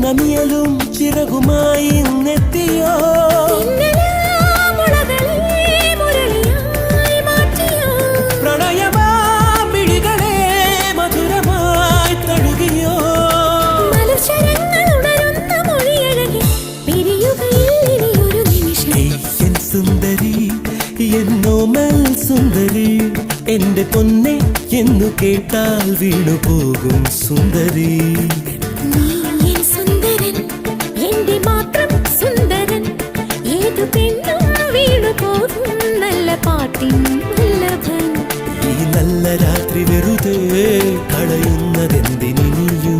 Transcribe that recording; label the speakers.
Speaker 1: നമിയലും ചിറകുമായി നെത്തിയോ പ്രണയമാമിഴികളെ മധുരമായി തഴുകിയോ എൻ സുന്ദരി എന്നോമൽ സുന്ദരി എന്റെ പൊന്നെ എന്നു കേട്ടാൽ വീണു പോകും സുന്ദരി ഈ നല്ല രാത്രി വെറുതെ കളയുന്നതെന്തിനിയും